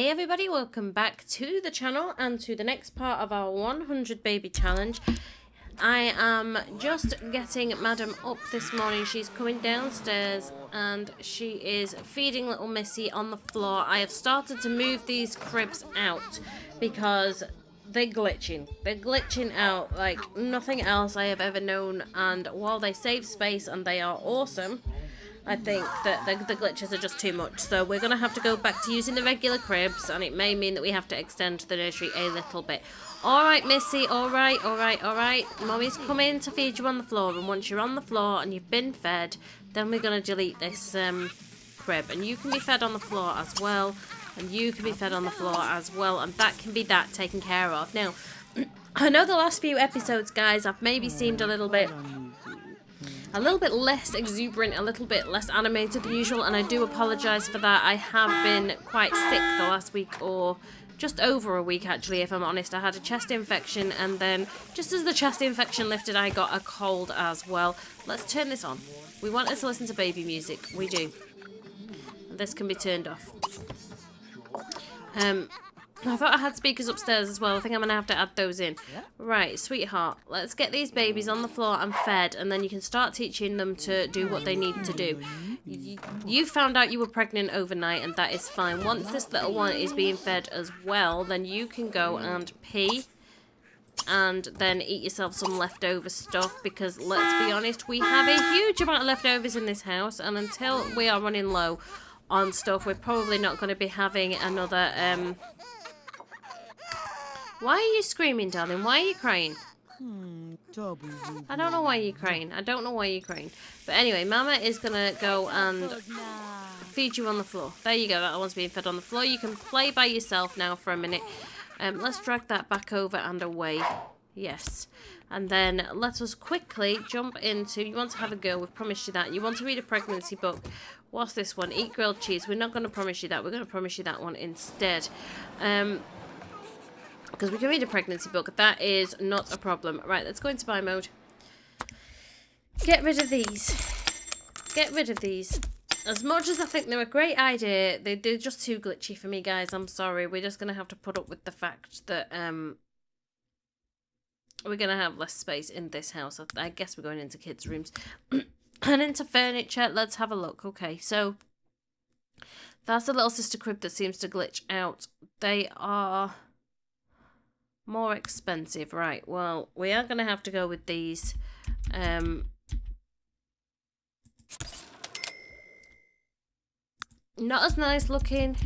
Hey everybody, welcome back to the channel and to the next part of our 100 baby challenge. I am just getting Madam up this morning. She's coming downstairs and she is feeding little Missy on the floor. I have started to move these cribs out because they're glitching. They're glitching out like nothing else I have ever known, and while they save space and they are awesome, I think that the glitches are just too much. So we're going to have to go back to using the regular cribs, and it may mean that we have to extend the nursery a little bit. Alright, Missy, alright. Mommy's coming to feed you on the floor, and once you're on the floor and you've been fed, then we're going to delete this crib. And you can be fed on the floor as well, and you can be fed on the floor as well, and that can be that taken care of. Now, I know the last few episodes, guys, I've maybe seemed a little bit less exuberant, a little bit less animated than usual, and I do apologise for that. I have been quite sick the last week, or just over a week actually, if I'm honest. I had a chest infection, and then just as the chest infection lifted, I got a cold as well. Let's turn this on. We wanted to listen to baby music. We do. This can be turned off. I thought I had speakers upstairs as well. I think I'm going to have to add those in. Right, sweetheart. Let's get these babies on the floor and fed, and then you can start teaching them to do what they need to do. You found out you were pregnant overnight, and that is fine. Once this little one is being fed as well, then you can go and pee and then eat yourself some leftover stuff, because let's be honest, we have a huge amount of leftovers in this house, and until we are running low on stuff, we're probably not going to be having another... Why are you screaming, darling? Why are you crying? I don't know why you're crying. But anyway, Mama is going to go and feed you on the floor. There you go. That one's being fed on the floor. You can play by yourself now for a minute. Let's drag that back over and away. Yes. And then let us quickly jump into... You want to have a girl. We've promised you that. You want to read a pregnancy book. What's this one? Eat grilled cheese. We're not going to promise you that. We're going to promise you that one instead. Because we can read a pregnancy book. That is not a problem. Right, let's go into buy mode. Get rid of these. Get rid of these. As much as I think they're a great idea, they're just too glitchy for me, guys. I'm sorry. We're just going to have to put up with the fact that we're going to have less space in this house. I guess we're going into kids' rooms. And into furniture. Let's have a look. Okay, so that's the little sister crib that seems to glitch out. They are... more expensive. Right, well, we are going to have to go with these. Not as nice looking.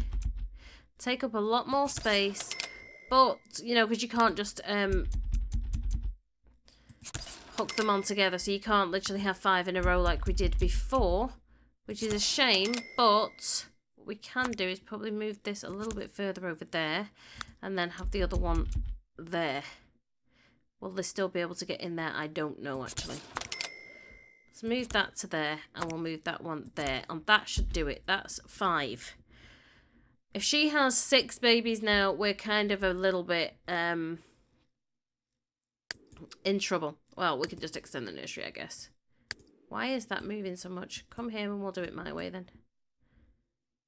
Take up a lot more space. But, you know, because you can't just hook them on together. So you can't literally have 5 in a row like we did before. Which is a shame. But what we can do is probably move this a little bit further over there. And then have the other one... there. Will they still be able to get in there? I don't know, actually. Let's move that to there, and we'll move that one there, and that should do it. That's 5. If she has 6 babies now, we're kind of a little bit in trouble. Well, we could just extend the nursery, I guess. Why is that moving so much? Come here and we'll do it my way then.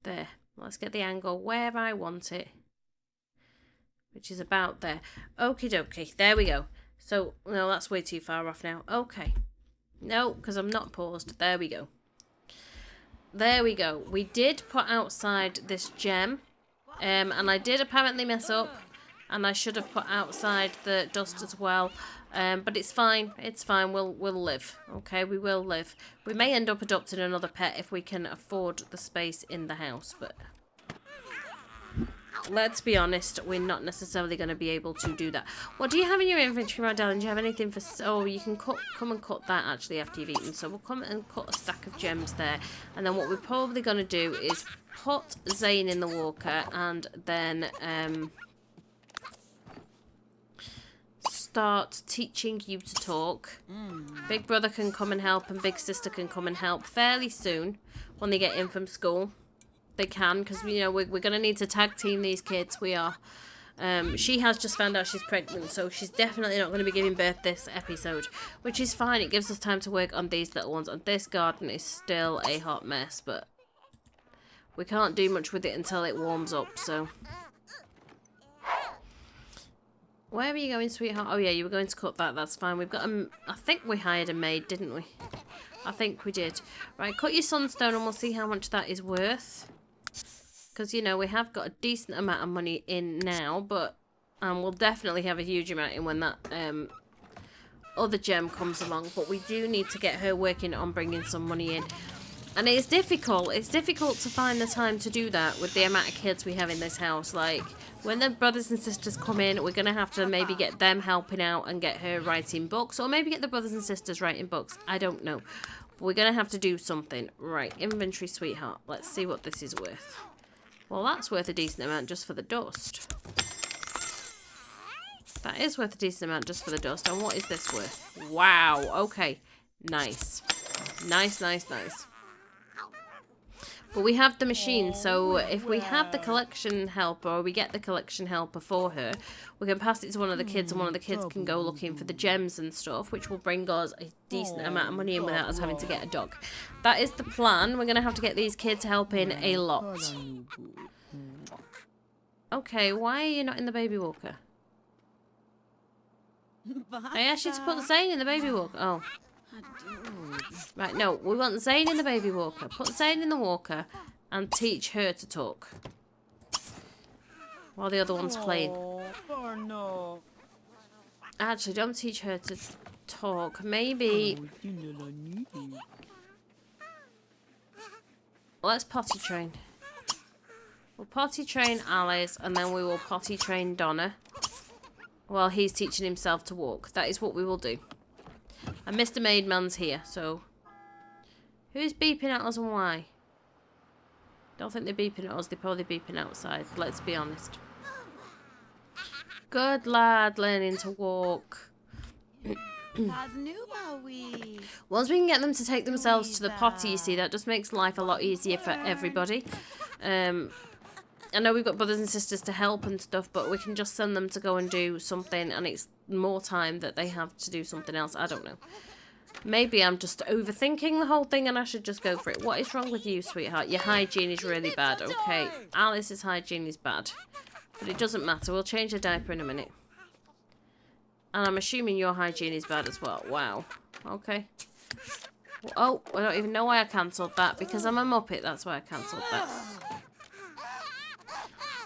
There. Let's get the angle where I want it, which is about there. Okie dokie. There we go. So, no, that's way too far off now. Okay. No, because I'm not paused. There we go. There we go. We did put outside this gem. And I did apparently mess up. And I should have put outside the dust as well. But it's fine. It's fine. We'll live. Okay, we will live. We may end up adopting another pet if we can afford the space in the house. But... let's be honest, we're not necessarily going to be able to do that. What do you have in your inventory, my darling? Do you have anything for... oh, you can come and cut that, actually, after you've eaten. So we'll come and cut a stack of gems there. And then what we're probably going to do is put Zane in the walker and then start teaching you to talk. Big brother can come and help, and big sister can come and help fairly soon when they get in from school. They can, because you know we're going to need to tag team these kids. We are. She has just found out she's pregnant, so she's definitely not going to be giving birth this episode, which is fine. It gives us time to work on these little ones, and this garden is still a hot mess, but we can't do much with it until it warms up, so. Where are you going, sweetheart? Oh yeah, you were going to cut that, that's fine. We've got I think we hired a maid, didn't we? I think we did. Right, cut your sunstone and we'll see how much that is worth. Because, you know, we have got a decent amount of money in now, but we'll definitely have a huge amount in when that other gem comes along. But we do need to get her working on bringing some money in. And it's difficult. It's difficult to find the time to do that with the amount of kids we have in this house. Like, when the brothers and sisters come in, we're going to have to maybe get them helping out and get her writing books. Or maybe get the brothers and sisters writing books. I don't know. But we're going to have to do something. Right, inventory, sweetheart. Let's see what this is worth. Well, that's worth a decent amount just for the dust. That is worth a decent amount just for the dust. And what is this worth? Wow. Okay. Nice. Nice, nice, nice. But we have the machine, so if we have the collection helper, or we get the collection helper for her, we can pass it to one of the kids, and one of the kids can go looking for the gems and stuff, which will bring us a decent amount of money in without us having to get a dog. That is the plan. We're going to have to get these kids helping a lot. Okay, why are you not in the baby walker? I asked you to put Zane in the baby walker. Oh. Right, no, we want Zane in the baby walker. Put Zane in the walker and teach her to talk. While the other one's playing. Actually, don't teach her to talk. Maybe... Let's potty train. We'll potty train Alice and then we will potty train Donna. While he's teaching himself to walk. That is what we will do. And Mr. Maidman's here, so... Who's beeping at us and why? Don't think they're beeping at us, they're probably beeping outside, let's be honest. Good lad, learning to walk. Once we can get them to take themselves to the potty, you see, that just makes life a lot easier for everybody. I know we've got brothers and sisters to help and stuff, but we can just send them to go and do something, and it's more time that they have to do something else. I don't know. Maybe I'm just overthinking the whole thing and I should just go for it. What is wrong with you, sweetheart? Your hygiene is really bad. Okay, Alice's hygiene is bad. But it doesn't matter. We'll change her diaper in a minute. And I'm assuming your hygiene is bad as well. Wow. Okay. Oh, I don't even know why I cancelled that. Because I'm a muppet, that's why I cancelled that.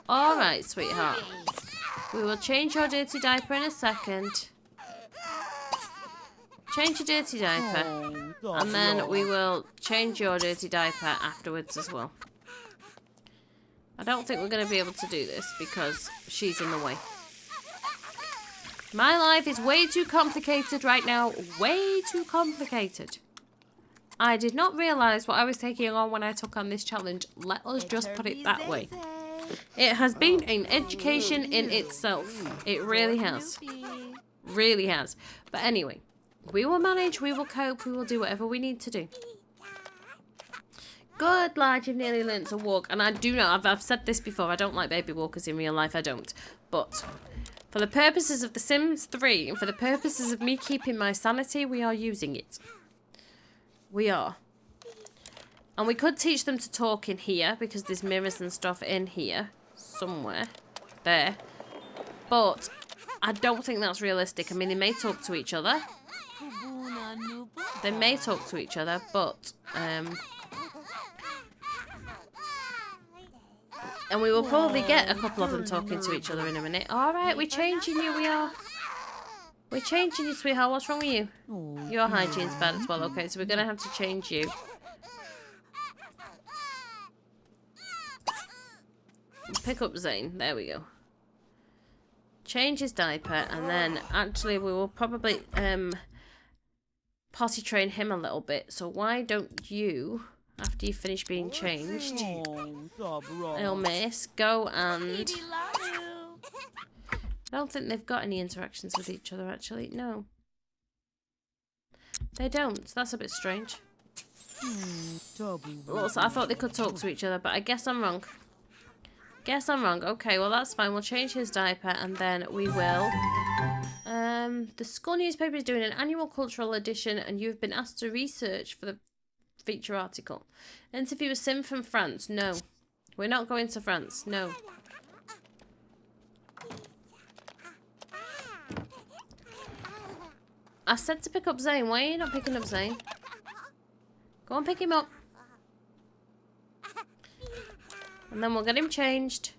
Alright, sweetheart. We will change your dirty diaper in a second. Change your dirty diaper. And then we will change your dirty diaper afterwards as well. I don't think we're going to be able to do this because she's in the way. My life is way too complicated right now. Way too complicated. I did not realise what I was taking on when I took on this challenge. Let us just put it that way. It has been an education in itself. It really has. Really has. But anyway, we will manage, we will cope, we will do whatever we need to do. Good lad, you've nearly learnt to walk. And I do know, I've said this before, I don't like baby walkers in real life, I don't. But for the purposes of The Sims 3, and for the purposes of me keeping my sanity, we are using it. We are. And we could teach them to talk in here, because there's mirrors and stuff in here. Somewhere. There. But I don't think that's realistic. I mean, they may talk to each other. They may talk to each other, but... and we will probably get a couple of them talking to each other in a minute. Alright, we're changing you, we are. We're changing you, sweetheart. What's wrong with you? Your hygiene's bad as well. Okay, so we're going to have to change you. Pick up Zane. There we go. Change his diaper, and then actually we will probably potty train him a little bit. So why don't you, after you finish being changed, little miss, go and... I don't think they've got any interactions with each other, actually. No. They don't. That's a bit strange. Also, I thought they could talk to each other, but I guess I'm wrong. Guess I'm wrong. Okay, well, that's fine. We'll change his diaper, and then we will... the school newspaper is doing an annual cultural edition, and you've been asked to research for the feature article. Interview a sim from France. No. We're not going to France. No. I said to pick up Zane. Why are you not picking up Zane? Go and pick him up. And then we'll get him changed.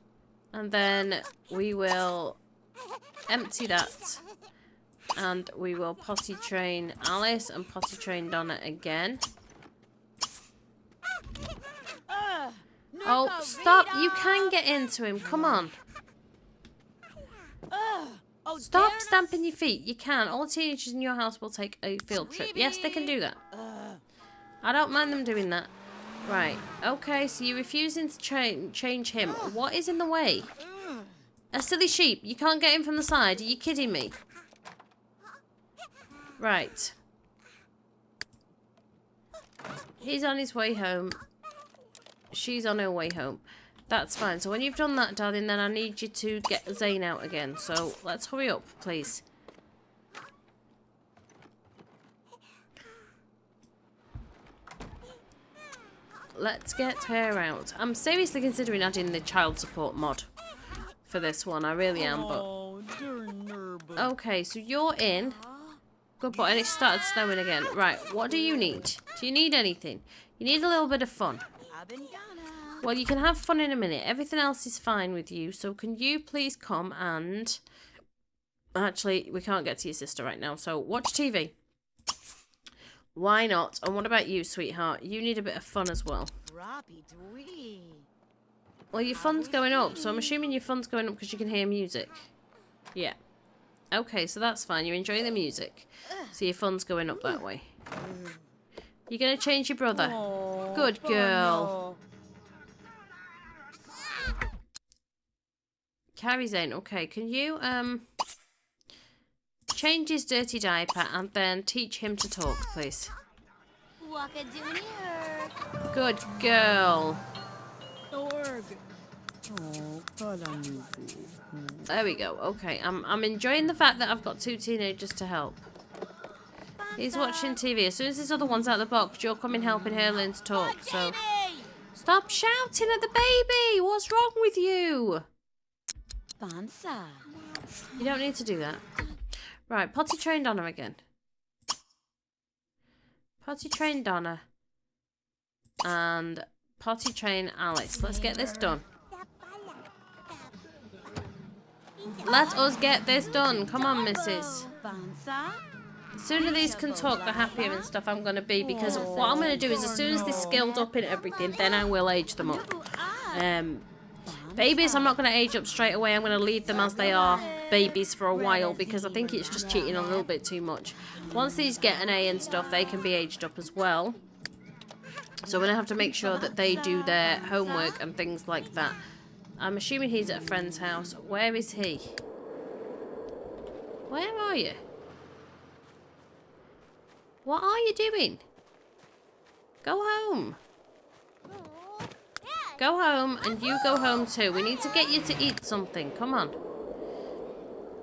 And then we will empty that. And we will potty train Alice and potty train Donna again. Oh, stop. You can get into him. Come on. Stop stamping your feet. You can. All teenagers in your house will take a field trip. Yes, they can do that. I don't mind them doing that. Right. Okay, so you're refusing to change him. What is in the way? A silly sheep. You can't get him from the side. Are you kidding me? Right. He's on his way home. She's on her way home. That's fine. So when you've done that, darling, then I need you to get Zane out again. So let's hurry up, please. Let's get her out. I'm seriously considering adding the child support mod for this one. I really am, but... Okay, so you're in. Good boy. And it started snowing again. Right, what do you need? Do you need anything? You need a little bit of fun. Well, you can have fun in a minute. Everything else is fine with you. So can you please come and... Actually, we can't get to your sister right now. So watch TV. Why not? And what about you, sweetheart? You need a bit of fun as well. Well, your fun's going up. So I'm assuming your fun's going up because you can hear music. Yeah. Okay, so that's fine. You're enjoying the music. So your fun's going up that way. You're going to change your brother. Good girl. Carrie Zane, okay, can you change his dirty diaper and then teach him to talk, please? Good girl. There we go. Okay, I'm enjoying the fact that I've got two teenagers to help. He's watching TV. As soon as this other one's out of the box, you're coming helping her learn to talk. So stop shouting at the baby. What's wrong with you? You don't need to do that. Right, potty train Donna again. Potty train Donna. And potty train Alice. Let's get this done. Let us get this done. Come on, missus. The sooner these can talk, the happier and stuff I'm going to be. Because what I'm going to do is as soon as they're skilled up in everything, then I will age them up. Babies, I'm not going to age up straight away. I'm going to leave them as they are babies for a while because I think it's just cheating a little bit too much. Once these get an A and stuff, they can be aged up as well. So I'm going to have to make sure that they do their homework and things like that. I'm assuming he's at a friend's house. Where is he? Where are you? What are you doing? Go home. Go home, and you go home too. We need to get you to eat something. Come on.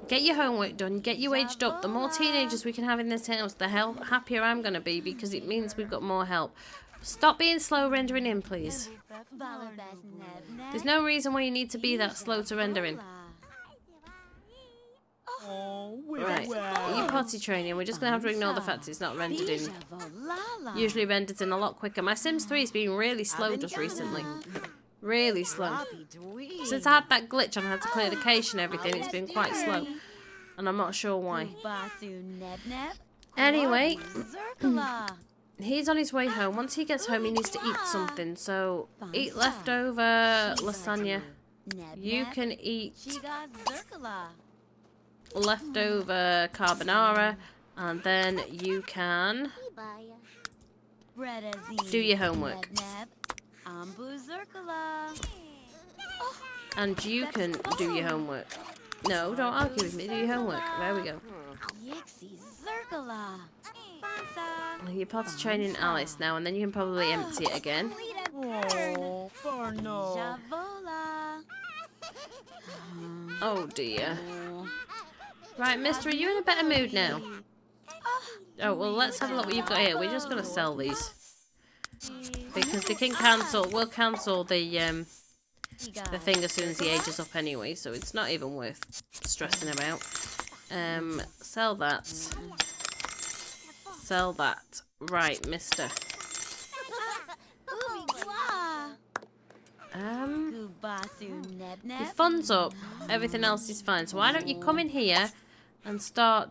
Get your homework done. Get you aged up. The more teenagers we can have in this house, the happier I'm going to be because it means we've got more help. Stop being slow rendering in, please. There's no reason why you need to be that slow to render in. Right, you potty training. We're just going to have to ignore the fact it's not rendered in. Usually renders in a lot quicker. My Sims 3 has been really slow just recently. Really slow. Since I had that glitch and I had to clear the cache and everything, it's been quite slow. And I'm not sure why. Anyway, he's on his way home. Once he gets home, he needs to eat something. So, eat leftover lasagna. You can eat leftover carbonara, and then you can do your homework. And you can do your homework. No, don't argue with me. Do your homework. There we go. You're potty training Alice now, and then you can probably empty it again. Oh dear. Right, mister, are you in a better mood now? Oh, well, let's have a look what you've got here. We're just going to sell these. Because they can cancel, we'll cancel the the thing as soon as he ages up anyway, so it's not even worth stressing about. Sell that. Sell that. Right, mister. Your funds up. Everything else is fine. So why don't you come in here and start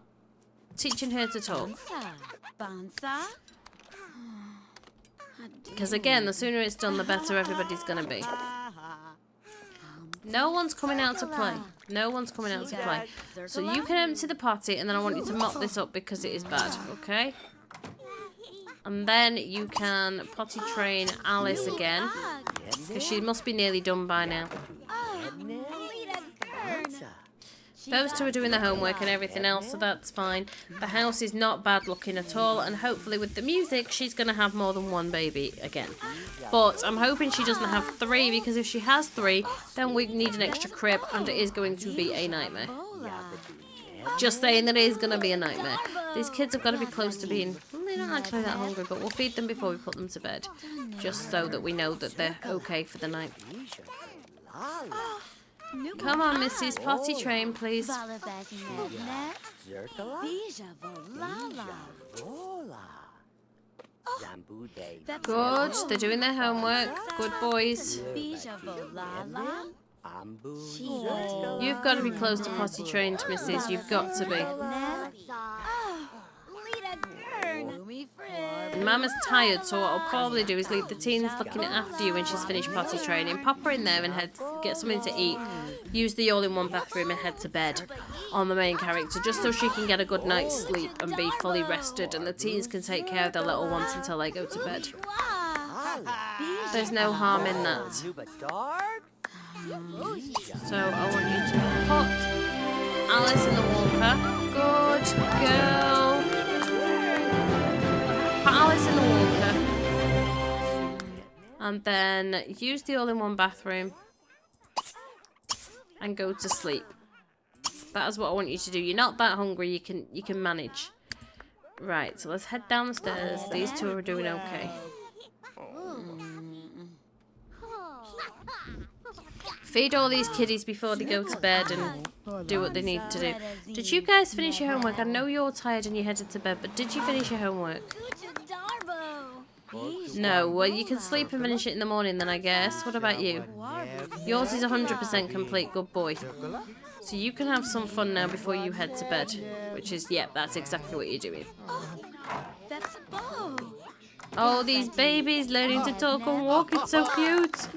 teaching her to talk? Because again, the sooner it's done, the better everybody's going to be. No one's coming out to play. No one's coming out to play. So you can empty the potty, and then I want you to mop this up because it is bad, okay? And then you can potty train Alice again, because she must be nearly done by now. Those two are doing the homework and everything else, so that's fine. The house is not bad looking at all, and hopefully with the music, she's going to have more than one baby again. But I'm hoping she doesn't have 3, because if she has 3, then we need an extra crib, and it is going to be a nightmare. Just saying that it is going to be a nightmare. These kids have got to be close to being... Well, they're not actually that hungry, but we'll feed them before we put them to bed. Just so that we know that they're okay for the night. Come on, Mrs. Potty train, please. Good, they're doing their homework. Good boys. You've got to be close to potty trained, Mrs. You've got to be. Mama's tired, so what I'll probably do is leave the teens looking after you when she's finished potty training. Pop her in there and get something to eat. Use the all-in-one bathroom and head to bed on the main character, just so she can get a good night's sleep and be fully rested, and the teens can take care of their little ones until they go to bed. There's no harm in that. So I want you to put Alice in the walker. Good girl. Put Alice in the walker. And then use the all-in-one bathroom. And go to sleep. That is what I want you to do. You're not that hungry, you can manage. Right, so let's head down the stairs. These two are doing okay. Feed all these kiddies before they go to bed and do what they need to do. Did you guys finish your homework? I know you're tired and you headed to bed, but did you finish your homework? No, well you can sleep and finish it in the morning then, I guess. What about you? Yours is 100% complete, good boy. So you can have some fun now before you head to bed. Which is, yep, that's exactly what you're doing. Oh, these babies learning to talk and walk, it's so cute.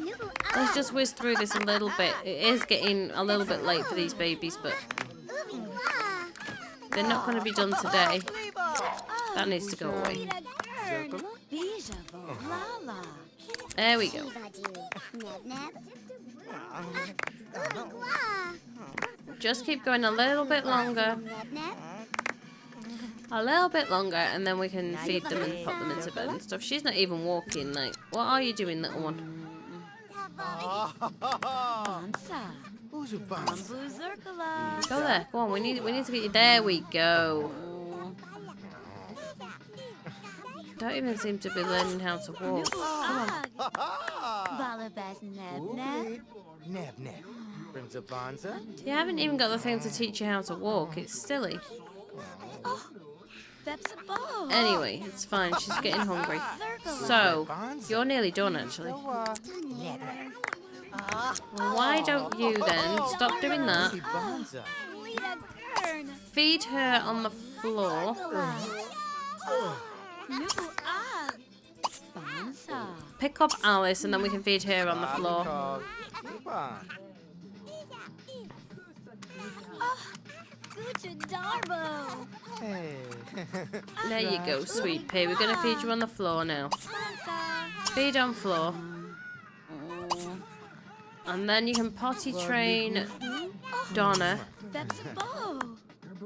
Let's just whiz through this a little bit. It is getting a little bit late for these babies, but they're not going to be done today. That needs to go away. There we go. Just keep going a little bit longer. A little bit longer, and then we can feed them and put them into bed and stuff. She's not even walking, like, what are you doing, little one? Go there, go on, we need to get you. There we go. Don't even seem to be learning how to walk. Come on. You haven't even got the thing to teach you how to walk, it's silly. Anyway, it's fine. She's getting hungry. So, you're nearly done, actually. Well, why don't you then stop doing that? Feed her on the floor. Pick up Alice, and then we can feed her on the floor. There you go, sweet pea. We're going to feed you on the floor now. Feed on floor. And then you can potty train Donna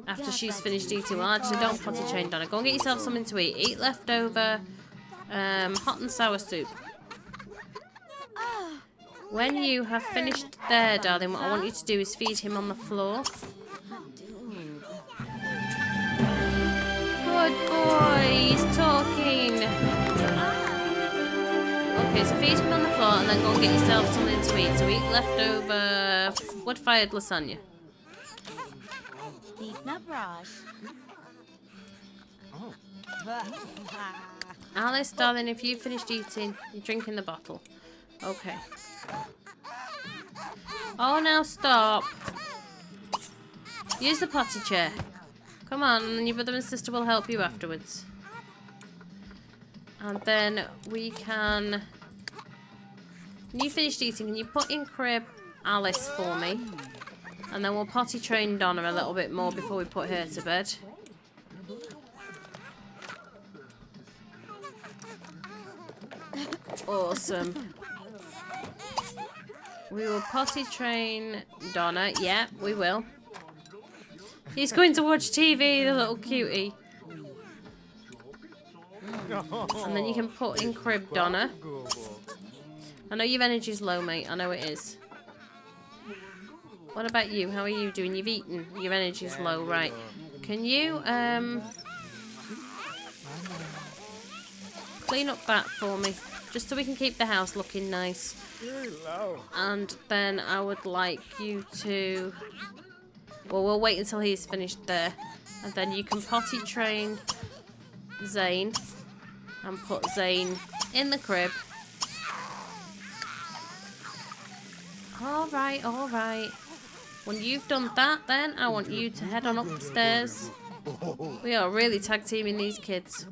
after she's finished eating. Well, actually, don't potty train Donna. Go and get yourself something to eat. Eat leftover hot and sour soup. When you have finished there, darling, what I want you to do is feed him on the floor. Good boy, he's talking. Okay, Okay, so feed him on the floor and then go and get yourself something to eat. So eat leftover wood-fired lasagna. Alice, darling, if you finished eating, you're drinking the bottle. Okay. Oh, now stop. Use the potty chair. Come on, and your brother and sister will help you afterwards. And then we can... When you finished eating, can you put in crib Alice for me? And then we'll potty train Donna a little bit more before we put her to bed. Awesome. We will potty train Donna. Yeah, we will. He's going to watch TV, the little cutie. And then you can put in crib Donna. I know your energy's low, mate. I know it is. What about you? How are you doing? You've eaten. Your energy's low, right. Can you, clean up that for me? Just so we can keep the house looking nice. And then I would like you to... Well, we'll wait until he's finished there. And then you can potty train Zane. And put Zane in the crib. Alright, alright. When you've done that, then I want you to head on up the stairs. We are really tag teaming these kids.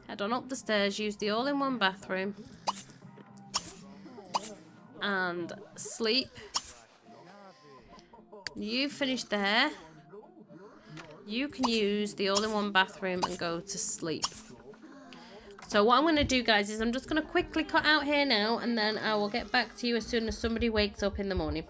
Head on up the stairs, use the all-in-one bathroom. And sleep. You finish there. You can use the all-in-one bathroom and go to sleep. So what I'm going to do, guys, is I'm just going to quickly cut out here now, and then I will get back to you as soon as somebody wakes up in the morning.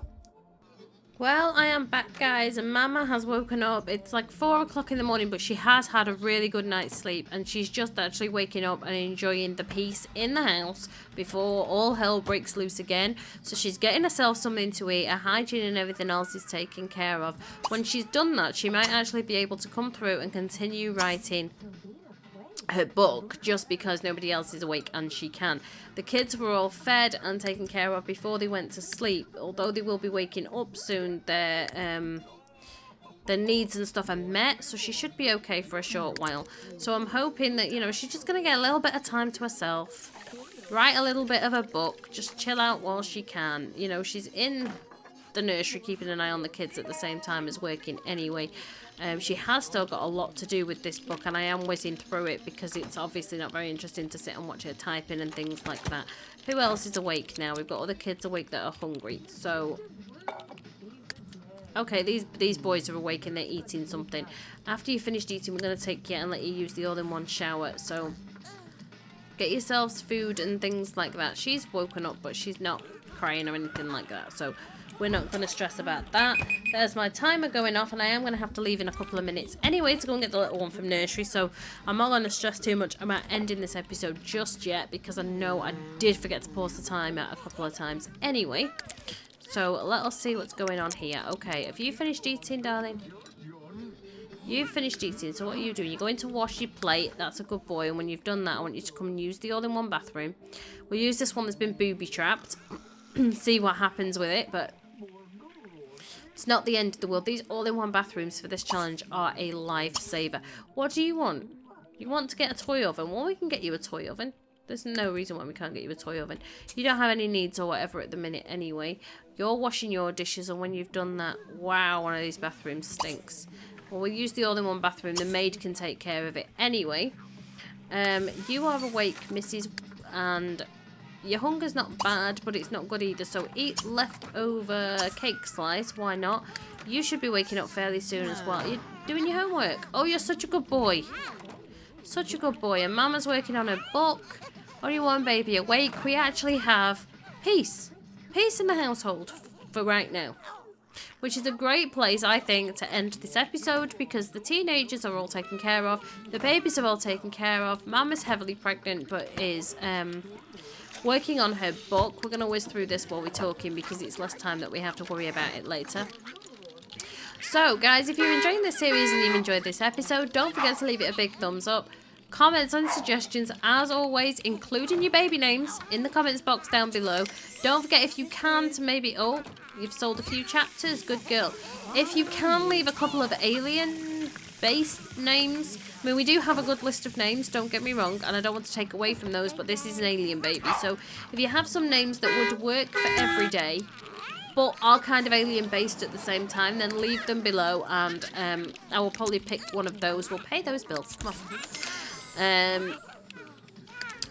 Well, I am back, guys, and Mama has woken up. It's like 4 o'clock in the morning, but she has had a really good night's sleep, and she's just actually waking up and enjoying the peace in the house before all hell breaks loose again. So she's getting herself something to eat, her hygiene and everything else is taken care of. When she's done that, she might actually be able to come through and continue writing her book, just because nobody else is awake and she can. The kids were all fed and taken care of before they went to sleep. Although they will be waking up soon, their needs and stuff are met, so she should be okay for a short while. So I'm hoping that, you know, she's just going to get a little bit of time to herself, write a little bit of a book, just chill out while she can. You know, she's in the nursery keeping an eye on the kids at the same time as working anyway. She has still got a lot to do with this book, and I am whizzing through it because it's obviously not very interesting to sit and watch her typing and things like that. Who else is awake now? We've got other kids awake that are hungry. So, okay, these boys are awake and they're eating something. After you finished eating, we're going to take you and let you use the all-in-one shower. So, get yourselves food and things like that. She's woken up, but she's not crying or anything like that. So, we're not going to stress about that. There's my timer going off, and I am going to have to leave in a couple of minutes anyway to go and get the little one from nursery. So I'm not going to stress too much about ending this episode just yet, because I know I did forget to pause the timer a couple of times anyway. So let us see what's going on here. Okay, have you finished eating, darling? You've finished eating, so what are you doing? You're going to wash your plate. That's a good boy. And when you've done that, I want you to come and use the all-in-one bathroom. We'll use this one that's been booby-trapped. See what happens with it, but it's not the end of the world. These all-in-one bathrooms for this challenge are a lifesaver. What do you want? You want to get a toy oven? Well, we can get you a toy oven. There's no reason why we can't get you a toy oven. You don't have any needs or whatever at the minute anyway. You're washing your dishes, and when you've done that, wow, one of these bathrooms stinks. Well, we'll use the all-in-one bathroom. The maid can take care of it anyway. You are awake, Mrs. And your hunger's not bad, but it's not good either. So eat leftover cake slice. Why not? You should be waking up fairly soon as well. You're doing your homework. Oh, you're such a good boy. Such a good boy. And Mama's working on her book. Only one baby awake. We actually have peace. Peace in the household for right now. Which is a great place, I think, to end this episode, because the teenagers are all taken care of. The babies are all taken care of. Mama's heavily pregnant, but is working on her book. We're going to whiz through this while we're talking, because it's less time that we have to worry about it later. So, guys, if you're enjoying this series and you've enjoyed this episode, don't forget to leave it a big thumbs up. comments and suggestions, as always, including your baby names, in the comments box down below. Don't forget, if you can, to maybe... Oh, you've sold a few chapters. Good girl. If you can, leave a couple of alien-based names. I mean, we do have a good list of names, don't get me wrong, and I don't want to take away from those, but this is an alien baby. So if you have some names that would work for every day, but are kind of alien-based at the same time, then leave them below, and I will probably pick one of those. We'll pay those bills. Come on. I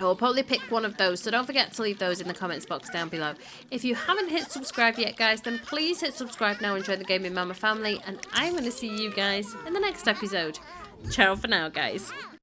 will probably pick one of those, so don't forget to leave those in the comments box down below. If you haven't hit subscribe yet, guys, then please hit subscribe now and join the Gaming Mama family, and I'm going to see you guys in the next episode. Ciao for now, guys.